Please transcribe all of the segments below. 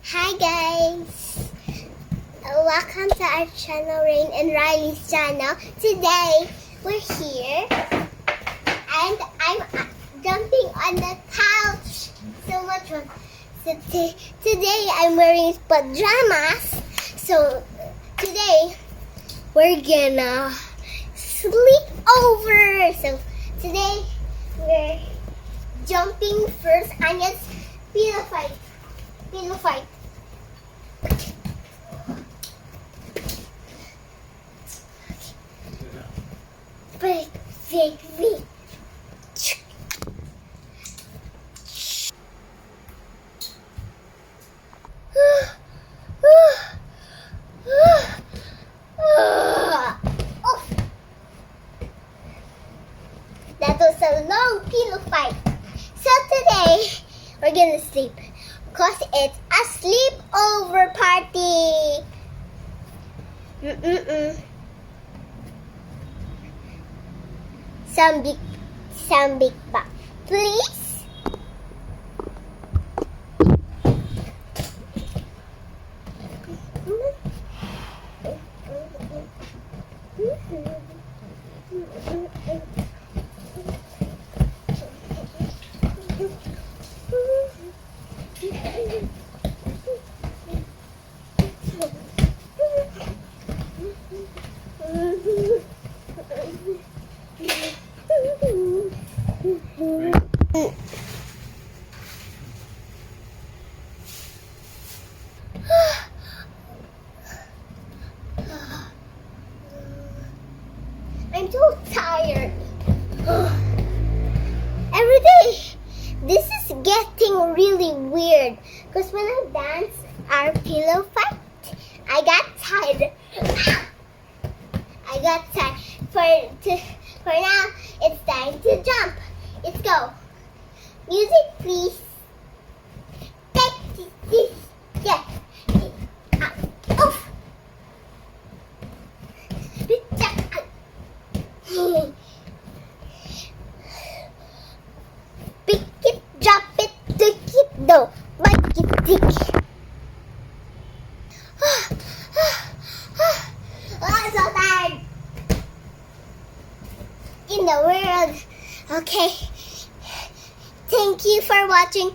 Hi guys! Welcome to our channel, Rain and Riley's channel. Today, we're here and I'm jumping on the couch. So much fun. So today, I'm wearing pajamas. So today, we're gonna sleep over. So today, we're jumping first and it's pillow fight. Pillow fight. Big, big, big. That was a long pillow fight. So today, we're gonna sleep. Because it's a sleepover party. Some big buck, please. I'm so tired. Every day, this is getting really weird. Because when I dance our pillow fight, I got tired. I got tired. For now, it's time to jump. Let's go. Music, please. Take this. Yeah. Oof. Pick it, drop it, take it, though. Bite it, take it. I'm so tired. In the world. Okay. Thank you for watching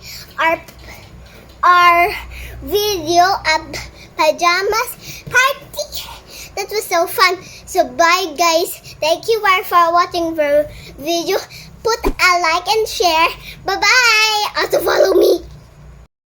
our video of pajamas party. That was so fun. So bye guys. Thank you for watching the video. Put a like and share. Bye bye. Also follow me.